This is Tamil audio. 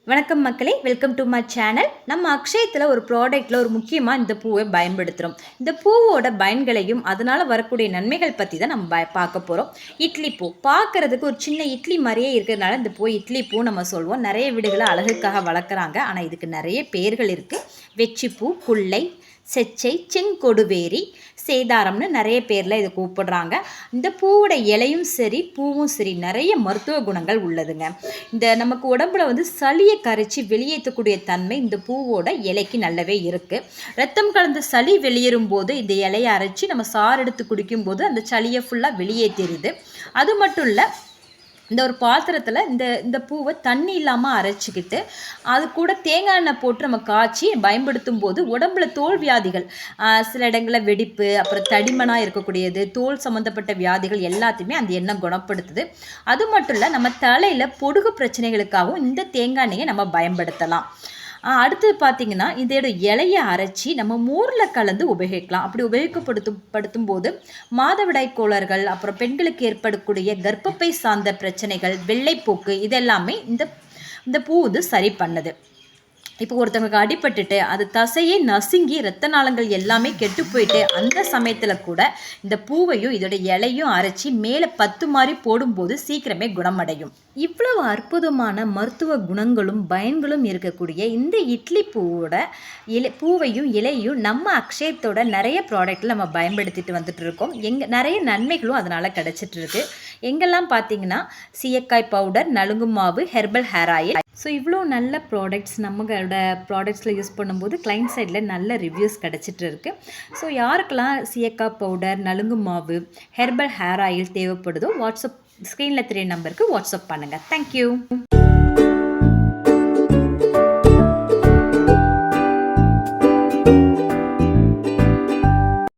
வணக்கம் மக்களே, வெல்கம் டு மை சேனல். நம்ம அக்ஷயத்தில் ஒரு ப்ராடக்ட்டில் ஒரு முக்கியமாக இந்த பூவை பயன்படுத்துகிறோம். இந்த பூவோட பயன்களையும் அதனால் வரக்கூடிய நன்மைகள் பற்றி தான் நம்ம பார்க்க போகிறோம். இட்லி பூ பார்க்குறதுக்கு ஒரு சின்ன இட்லி மாதிரியே இருக்கிறதுனால இந்த பூ இட்லி பூ நம்ம சொல்லுவோம். நிறைய வீடுகளை அழகுக்காக வளர்க்குறாங்க. ஆனால் இதுக்கு நிறைய பேர்கள் இருக்குது. வெச்சிப்பூ, குள்ளை, செச்சை, செங்கொடுவேரி, சேதாரம்னு நிறைய பேரில் இதை கூப்பிடுறாங்க. இந்த பூவோட இலையும் சரி பூவும் சரி நிறைய மருத்துவ குணங்கள் உள்ளதுங்க. இந்த நமக்கு உடம்புல சளியை கரைச்சி வெளியேற்றக்கூடிய தன்மை இந்த பூவோட இலைக்கு நல்லாவே இருக்குது. ரத்தம் கலந்த சளி வெளியேறும் போது இந்த இலையை அரைச்சி நம்ம சாறு எடுத்து குடிக்கும்போது அந்த சளியை ஃபுல்லாக வெளியேற்றிடுது. அது மட்டும் இல்லை, இந்த ஒரு பாத்திரத்தில் இந்த பூவை தண்ணி இல்லாமல் அரைச்சிக்கிட்டு அது கூட தேங்காய் எண்ணெய் போட்டு நம்ம காய்ச்சி பயன்படுத்தும் போது உடம்புல தோல் வியாதிகள், சில இடங்களில் வெடிப்பு, அப்புறம் தடிமனாக இருக்கக்கூடியது, தோல் சம்மந்தப்பட்ட வியாதிகள் எல்லாத்தையுமே அந்த எண்ணெய் குணப்படுத்துது. அது மட்டும் இல்லை, நம்ம தலையில் பொடுகு பிரச்சனைகளுக்காகவும் இந்த தேங்காய் எண்ணெயை நம்ம பயன்படுத்தலாம். அடுத்தது பார்த்திங்கன்னா, இதோட இலையை அரைச்சி நம்ம மோரில் கலந்து உபயோகிக்கலாம். அப்படி உபயோகப்படுத்தும் போது மாதவிடாய் கோளாறுகள், அப்புறம் பெண்களுக்கு ஏற்படக்கூடிய கர்ப்பப்பை சார்ந்த பிரச்சனைகள், வெள்ளைப்போக்கு இதெல்லாமே இந்த பூ சரி பண்ணுது. இப்போ ஒருத்தவங்களுக்கு அடிபட்டுட்டு அது தசையை நசுங்கி இரத்த நாளங்கள் எல்லாமே கெட்டு போயிட்டு அந்த சமயத்தில் கூட இந்த பூவையும் இதோட இலையும் அரைச்சி மேலே பத்து மாதிரி போடும்போது சீக்கிரமே குணமடையும். இவ்வளவு அற்புதமான மருத்துவ குணங்களும் பயன்களும் இருக்கக்கூடிய இந்த இட்லி பூவோட பூவையும் இலையும் நம்ம அக்ஷயத்தோட நிறைய ப்ராடக்ட்டில் நம்ம பயன்படுத்திட்டு வந்துட்டு இருக்கோம். நிறைய நன்மைகளும் அதனால் கிடச்சிட்டு இருக்கு. எங்கெல்லாம் பார்த்தீங்கன்னா சீயக்காய் பவுடர், நலுங்கு மாவு, ஹெர்பல் ஹேர் ஆயில். ஸோ இவ்வளோ நல்ல ப்ராடக்ட்ஸ் நம்மளோட ப்ராடக்ட்ஸில் யூஸ் பண்ணும்போது கிளைண்ட் சைடில் நல்ல ரிவ்யூஸ் கிடச்சிட்டு இருக்குது. ஸோ யாருக்கெல்லாம் சீயக்காய் பவுடர், நலுங்கு மாவு, ஹெர்பல் ஹேர் ஆயில் தேவைப்படுதோ வாட்ஸ்அப் ஸ்க்ரீனில் தெரிய நம்பருக்கு வாட்ஸ்அப் பண்ணுங்கள். தேங்க்யூ.